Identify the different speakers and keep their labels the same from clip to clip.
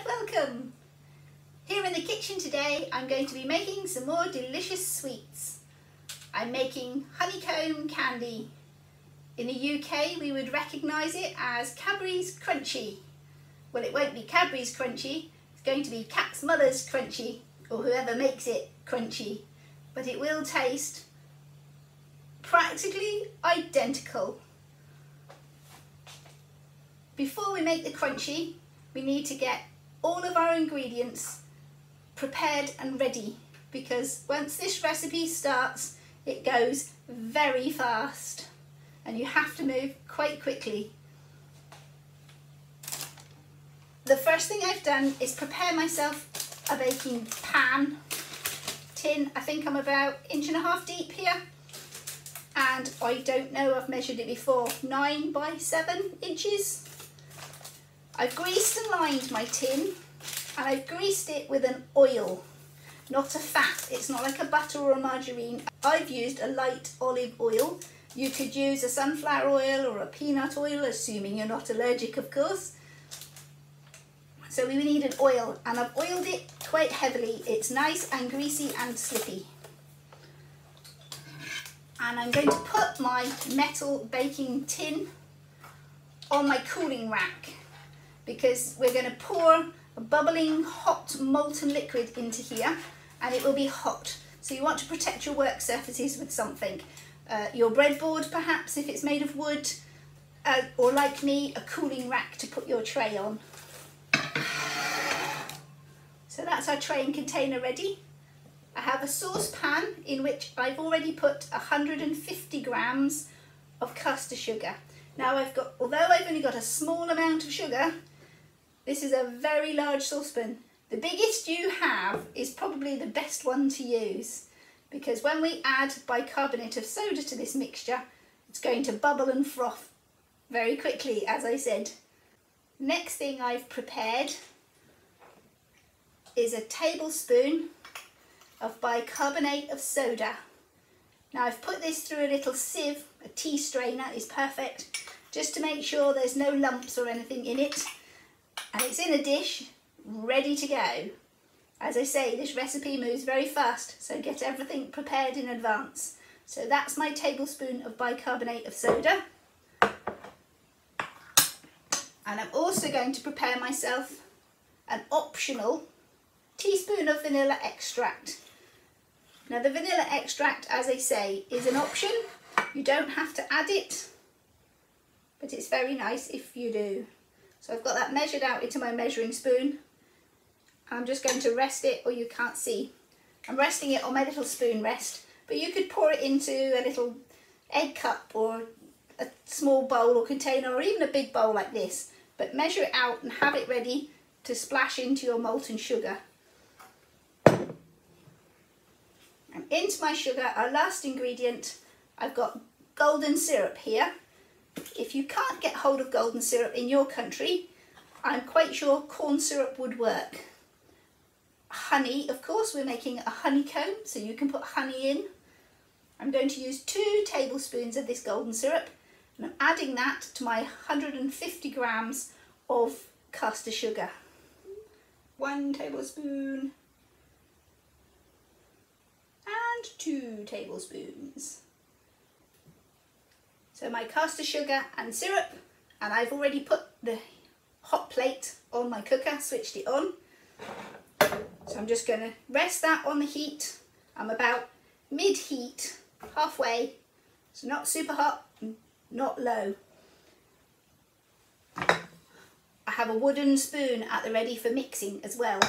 Speaker 1: and welcome! Here in the kitchen today I'm going to be making some more delicious sweets. I'm making honeycomb candy. In the UK we would recognise it as Cadbury's Crunchy. Well, it won't be Cadbury's Crunchy, it's going to be Cat's Mother's Crunchy, or whoever makes it crunchy, but it will taste practically identical. Before we make the crunchy, we need to get all of our ingredients prepared and ready, because once this recipe starts it goes very fast and you have to move quite quickly. The first thing I've done is prepare myself a baking pan, tin. I think I'm about 1.5 inches deep here, and I don't know, I've measured it before, 9 by 7 inches. I've greased and lined my tin, and I've greased it with an oil, not a fat. It's not like a butter or a margarine. I've used a light olive oil. You could use a sunflower oil or a peanut oil, assuming you're not allergic, of course. So we need an oil, and I've oiled it quite heavily. It's nice and greasy and slippy. And I'm going to put my metal baking tin on my cooling rack, because we're going to pour a bubbling hot molten liquid into here, and it will be hot. So you want to protect your work surfaces with something. Your breadboard perhaps, if it's made of wood, or like me, a cooling rack to put your tray on. So that's our tray and container ready. I have a saucepan in which I've already put 150 grams of caster sugar. Now although I've only got a small amount of sugar, this is a very large saucepan. The biggest you have is probably the best one to use, because when we add bicarbonate of soda to this mixture, it's going to bubble and froth very quickly, as I said. Next thing I've prepared is a tablespoon of bicarbonate of soda. Now I've put this through a little sieve, a tea strainer is perfect, just to make sure there's no lumps or anything in it. And it's in a dish, ready to go. As I say, this recipe moves very fast, so get everything prepared in advance. So that's my tablespoon of bicarbonate of soda. And I'm also going to prepare myself an optional teaspoon of vanilla extract. Now the vanilla extract, as I say, is an option. You don't have to add it, but it's very nice if you do. So I've got that measured out into my measuring spoon. I'm just going to rest it, or you can't see. I'm resting it on my little spoon rest, but you could pour it into a little egg cup or a small bowl or container, or even a big bowl like this. But measure it out and have it ready to splash into your molten sugar. And into my sugar, our last ingredient, I've got golden syrup here. If you can't get hold of golden syrup in your country, I'm quite sure corn syrup would work. Honey, of course, we're making a honeycomb, so you can put honey in. I'm going to use 2 tablespoons of this golden syrup, and I'm adding that to my 150 grams of caster sugar. 1 tablespoon and 2 tablespoons. So my caster sugar and syrup, and I've already put the hot plate on my cooker, switched it on. So I'm just going to rest that on the heat. I'm about mid-heat, halfway, so not super hot, not low. I have a wooden spoon at the ready for mixing as well.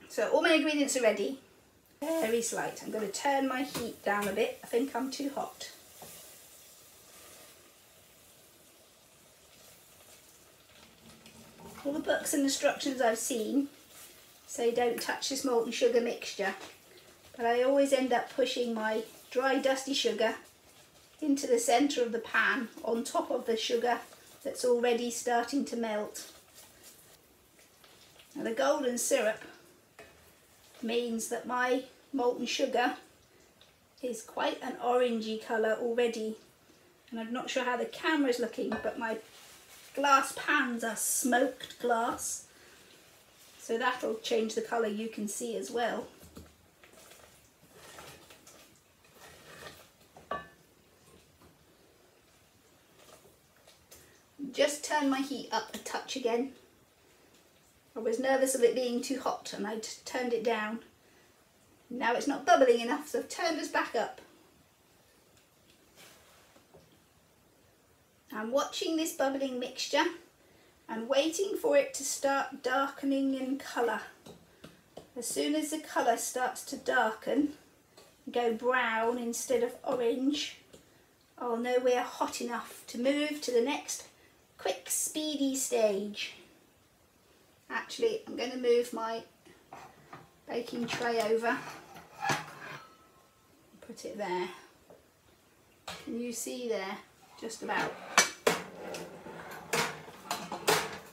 Speaker 1: So all my ingredients are ready. Very slight. I'm going to turn my heat down a bit. I think I'm too hot. All the books and instructions I've seen say don't touch this molten sugar mixture, but I always end up pushing my dry dusty sugar into the centre of the pan on top of the sugar that's already starting to melt. Now the golden syrup means that my molten sugar is quite an orangey colour already, and I'm not sure how the camera's looking, but my glass pans are smoked glass, So that'll change the colour, you can see as well. Just turn my heat up a touch again. I was nervous of it being too hot and I turned it down. Now it's not bubbling enough, so I've turned us back up. I'm watching this bubbling mixture and waiting for it to start darkening in colour. As soon as the colour starts to darken, go brown instead of orange, I'll know we're hot enough to move to the next quick, speedy stage. Actually, I'm going to move my baking tray over. Put it there. Can you see there? Just about.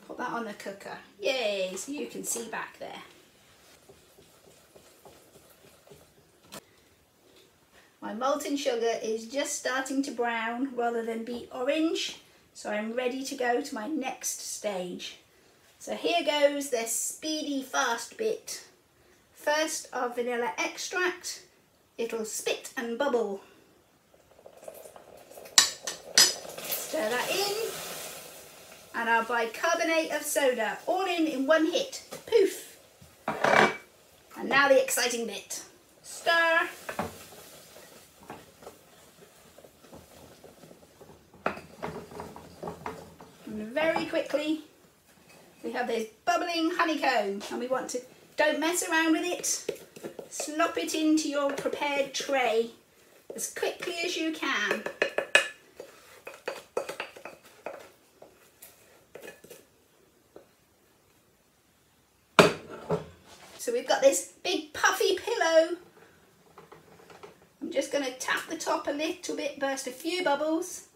Speaker 1: Put that on the cooker. Yay, so you can see back there. My molten sugar is just starting to brown rather than be orange, so I'm ready to go to my next stage. So here goes the speedy fast bit. First our vanilla extract, it'll spit and bubble. Stir that in, and our bicarbonate of soda, all in one hit, poof. And now the exciting bit, stir. And very quickly, we have this bubbling honeycomb, and we want to, don't mess around with it, slop it into your prepared tray as quickly as you can. So we've got this big puffy pillow. I'm just going to tap the top a little bit, burst a few bubbles,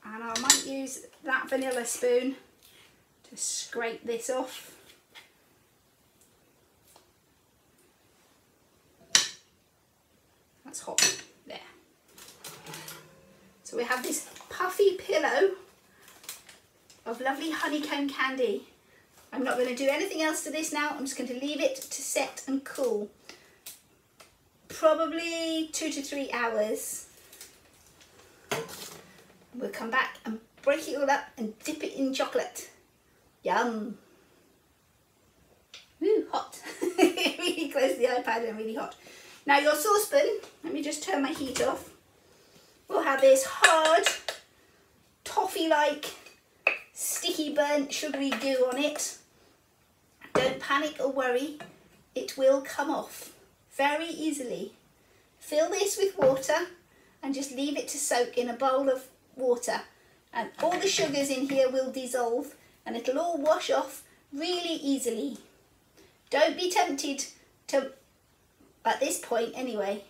Speaker 1: and I might use that vanilla spoon to scrape this off. That's hot, there. So we have this puffy pillow of lovely honeycomb candy. I'm not going to do anything else to this now, I'm just going to leave it to set and cool. Probably 2 to 3 hours. We'll come back and break it all up and dip it in chocolate. Yum! Ooh, hot. Really close to the iPad and really hot. Now your saucepan, let me just turn my heat off. We'll have this hard, toffee-like, sticky burnt sugary goo on it. Don't panic or worry, it will come off very easily. Fill this with water and just leave it to soak in a bowl of water, and all the sugars in here will dissolve and it'll all wash off really easily. Don't be tempted to, at this point anyway,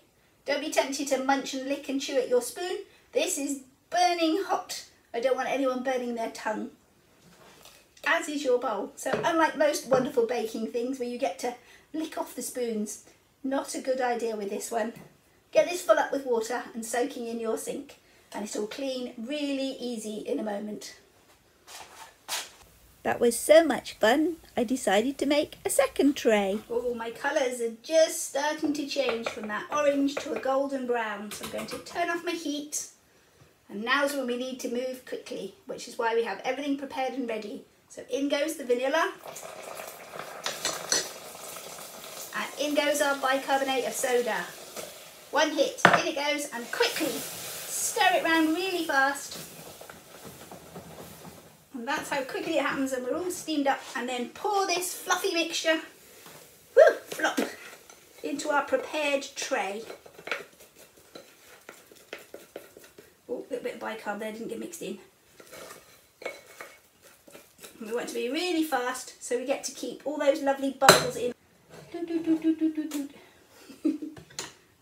Speaker 1: don't be tempted to munch and lick and chew at your spoon. This is burning hot. I don't want anyone burning their tongue, as is your bowl. So unlike most wonderful baking things where you get to lick off the spoons, not a good idea with this one. Get this full up with water and soaking in your sink, and it'll clean really easy in a moment.
Speaker 2: That was so much fun, I decided to make a second tray.
Speaker 1: Oh, my colours are just starting to change from that orange to a golden brown. So I'm going to turn off my heat, and now's when we need to move quickly, which is why we have everything prepared and ready. So in goes the vanilla, and in goes our bicarbonate of soda. One hit, in it goes, and quickly stir it round really fast. And that's how quickly it happens, and we're all steamed up. And then pour this fluffy mixture, whoo, flop, into our prepared tray. Oh, a little bit of bicarb there, didn't get mixed in. And we want to be really fast so we get to keep all those lovely bubbles in. I'm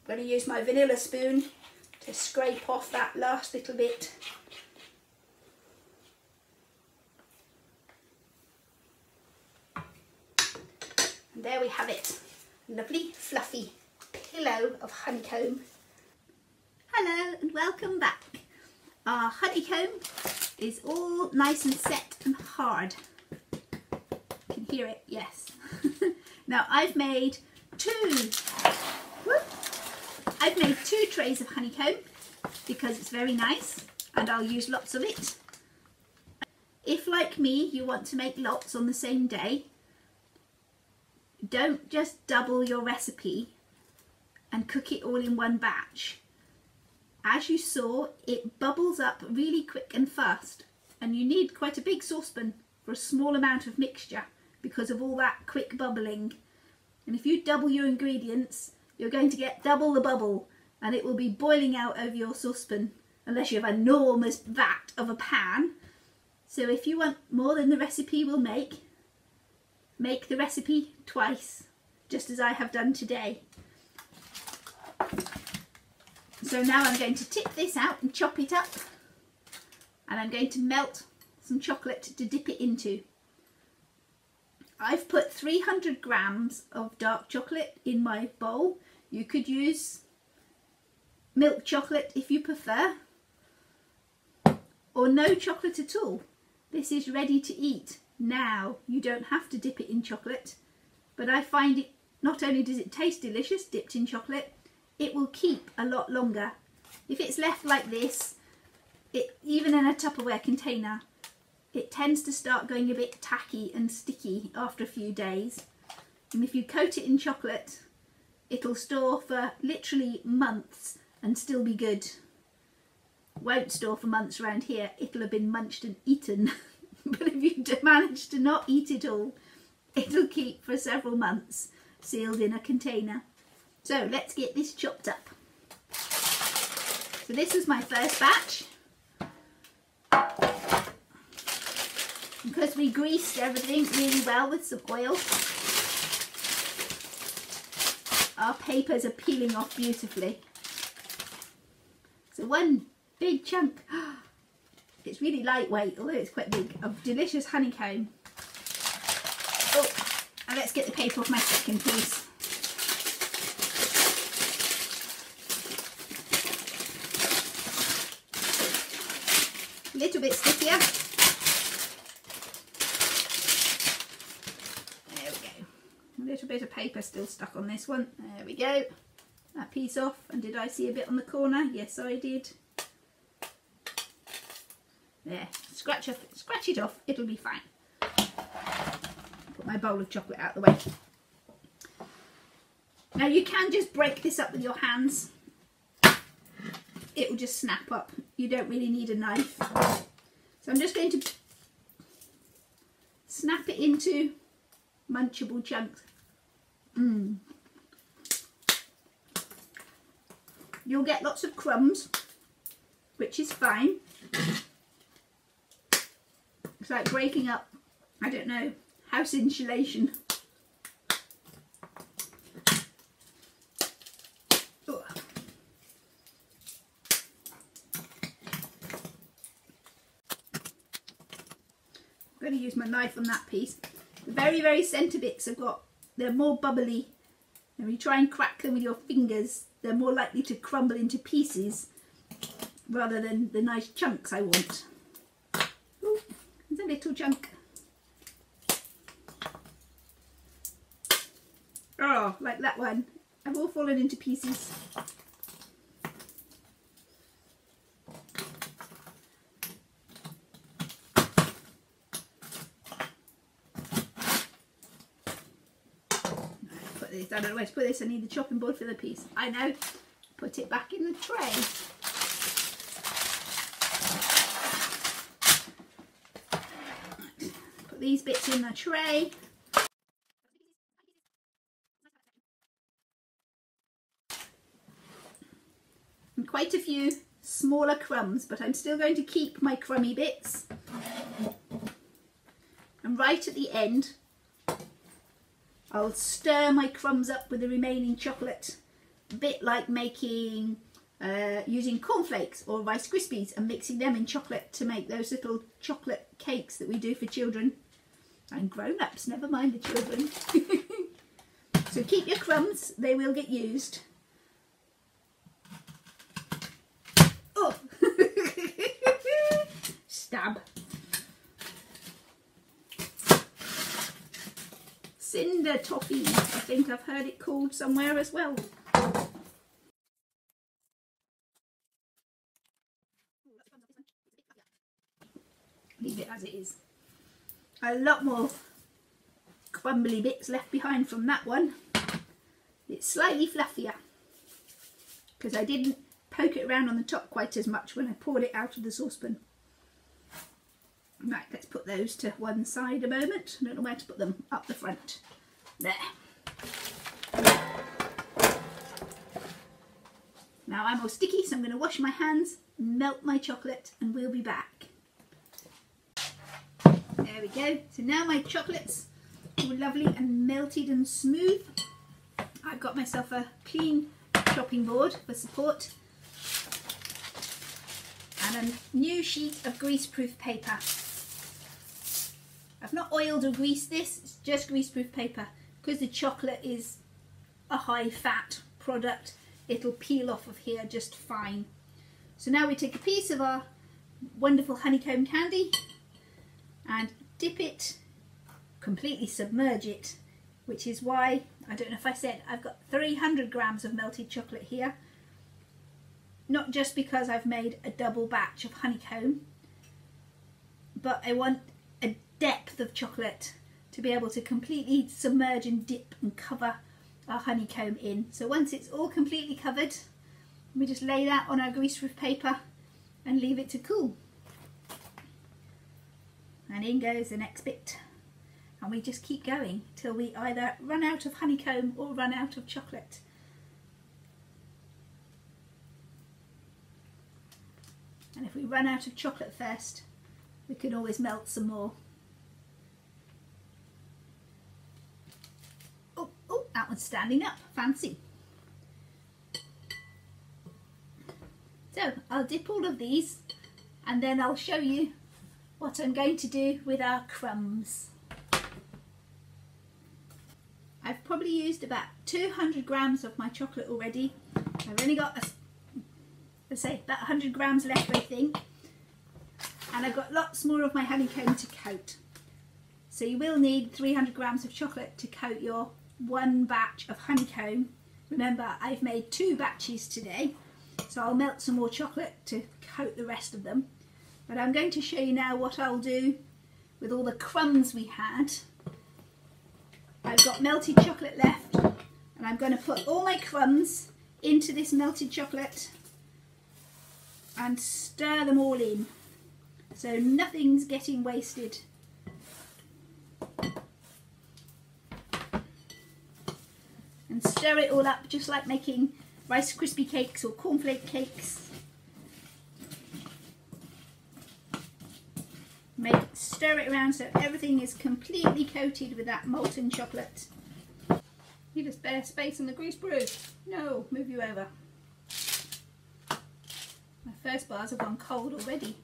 Speaker 1: going to use my vanilla spoon to scrape off that last little bit. And there we have it, a lovely fluffy pillow of honeycomb.
Speaker 2: Hello and welcome back. Our honeycomb is all nice and set and hard. You can
Speaker 1: hear it? Yes. Now I've made two trays of honeycomb because it's very nice and I'll use lots of it. If, like me, you want to make lots on the same day, don't just double your recipe and cook it all in one batch. As you saw, it bubbles up really quick and fast, and you need quite a big saucepan for a small amount of mixture because of all that quick bubbling. And if you double your ingredients, you're going to get double the bubble, and it will be boiling out over your saucepan unless you have an enormous vat of a pan. So if you want more than the recipe will make the recipe twice, just as I have done today. So now I'm going to tip this out and chop it up, and I'm going to melt some chocolate to dip it into. I've put 300 grams of dark chocolate in my bowl. You could use milk chocolate if you prefer, or no chocolate at all. This is ready to eat now. You don't have to dip it in chocolate, but I find it, not only does it taste delicious dipped in chocolate, it will keep a lot longer. If it's left like this, even in a Tupperware container, it tends to start going a bit tacky and sticky after a few days. And if you coat it in chocolate, it'll store for literally months and still be good. Won't store for months around here. It'll have been munched and eaten. But if you manage to not eat it all, it'll keep for several months sealed in a container. So let's get this chopped up. So this is my first batch. Because we greased everything really well with some oil, our papers are peeling off beautifully. So one big chunk, it's really lightweight, although it's quite big, of delicious honeycomb. Oh, and let's get the paper off my second piece. A little bit stickier. There we go. A little bit of paper still stuck on this one. There we go. That piece off. And did I see a bit on the corner? Yes, I did. There. Scratch it off. It'll be fine. Put my bowl of chocolate out of the way. Now you can just break this up with your hands. It will just snap up. You don't really need a knife. So I'm just going to snap it into munchable chunks. You'll get lots of crumbs, which is fine. It's like breaking up, I don't know, house insulation. I'm going to use my knife on that piece. The very, very centre bits they're more bubbly. And when you try and crack them with your fingers, they're more likely to crumble into pieces rather than the nice chunks I want. Ooh, there's a little chunk. Oh, like that one. I've all fallen into pieces. I don't know where to put this. I need the chopping board for the piece. I know. Put it back in the tray. Put these bits in the tray. And quite a few smaller crumbs, but I'm still going to keep my crummy bits. And right at the end, I'll stir my crumbs up with the remaining chocolate, a bit like making, using cornflakes or Rice Krispies and mixing them in chocolate to make those little chocolate cakes that we do for children and grown-ups, never mind the children. So keep your crumbs, they will get used. Oh, stab. cinder toffee, I think I've heard it called somewhere as well. Leave it as it is. A lot more crumbly bits left behind from that one. It's slightly fluffier because I didn't poke it around on the top quite as much when I poured it out of the saucepan. Right, let's put those to one side a moment. I don't know where to put them. Up the front. There. Now I'm all sticky, so I'm going to wash my hands, melt my chocolate, and we'll be back. There we go. So now my chocolate's all lovely and melted and smooth. I've got myself a clean chopping board for support and a new sheet of greaseproof paper. I've not oiled or greased this, it's just greaseproof paper. Because the chocolate is a high fat product, it'll peel off of here just fine. So now we take a piece of our wonderful honeycomb candy and dip it, completely submerge it, which is why, I don't know if I said, I've got 300 grams of melted chocolate here. Not just because I've made a double batch of honeycomb, but I want a depth of chocolate to be able to completely submerge and dip and cover our honeycomb in. So once it's all completely covered, we just lay that on our greaseproof paper and leave it to cool. And in goes the next bit. And we just keep going till we either run out of honeycomb or run out of chocolate. And if we run out of chocolate first, we can always melt some more. Oh, oh, that one's standing up, fancy. So I'll dip all of these and then I'll show you what I'm going to do with our crumbs. I've probably used about 200 grams of my chocolate already. I've only got, let's say, about 100 grams left, I think. And I've got lots more of my honeycomb to coat. So you will need 300 grams of chocolate to coat your one batch of honeycomb. Remember, I've made 2 batches today, so I'll melt some more chocolate to coat the rest of them. But I'm going to show you now what I'll do with all the crumbs we had. I've got melted chocolate left, and I'm going to put all my crumbs into this melted chocolate and stir them all in, so nothing's getting wasted. And stir it all up just like making Rice Krispie cakes or cornflake cakes. Stir it around so everything is completely coated with that molten chocolate. Need a spare space on the greaseproof. No, move you over. My first bars have gone cold already.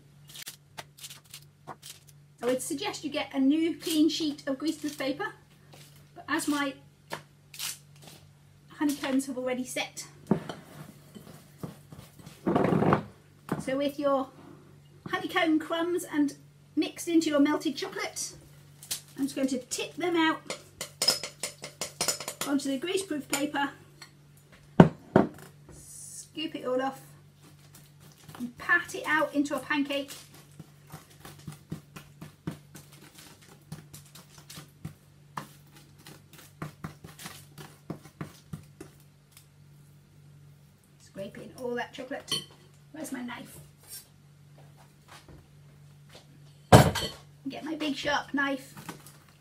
Speaker 1: I would suggest you get a new clean sheet of greaseproof paper, but as my honeycombs have already set, so with your honeycomb crumbs and mixed into your melted chocolate, I'm just going to tip them out onto the greaseproof paper, scoop it all off and pat it out into a pancake. Scraping all that chocolate. Where's my knife? Get my big sharp knife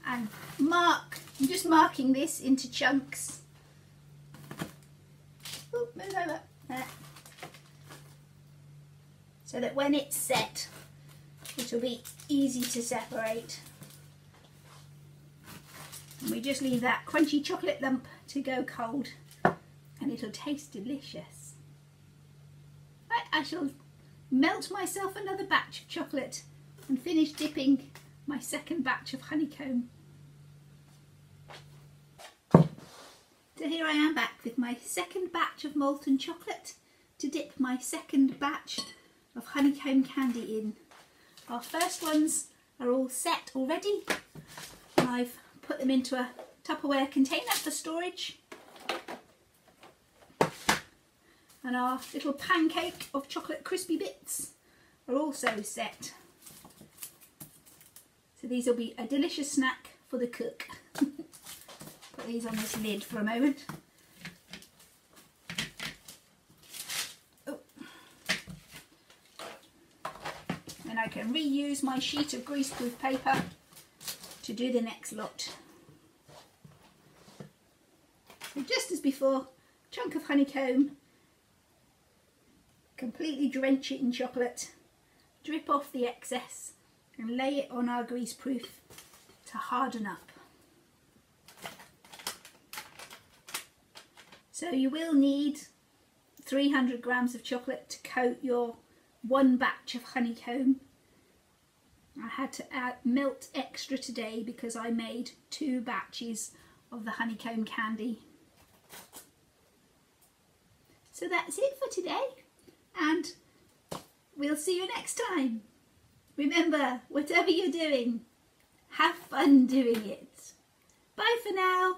Speaker 1: and mark. I'm just marking this into chunks. Ooh, move over. There. So that when it's set, it'll be easy to separate. And we just leave that crunchy chocolate lump to go cold, and it'll taste delicious. Right, I shall melt myself another batch of chocolate and finish dipping my second batch of honeycomb. So here I am back with my second batch of molten chocolate to dip my second batch of honeycomb candy in. Our first ones are all set already, and I've put them into a Tupperware container for storage. And our little pancake of chocolate crispy bits are also set. So these will be a delicious snack for the cook. Put these on this lid for a moment. Oh. And I can reuse my sheet of greaseproof paper to do the next lot. So just as before, chunk of honeycomb, completely drench it in chocolate, drip off the excess and lay it on our greaseproof to harden up. So you will need 300 grams of chocolate to coat your one batch of honeycomb. I had to melt extra today because I made 2 batches of the honeycomb candy. So that's it for today, and we'll see you next time. Remember, whatever you're doing, have fun doing it. Bye for now.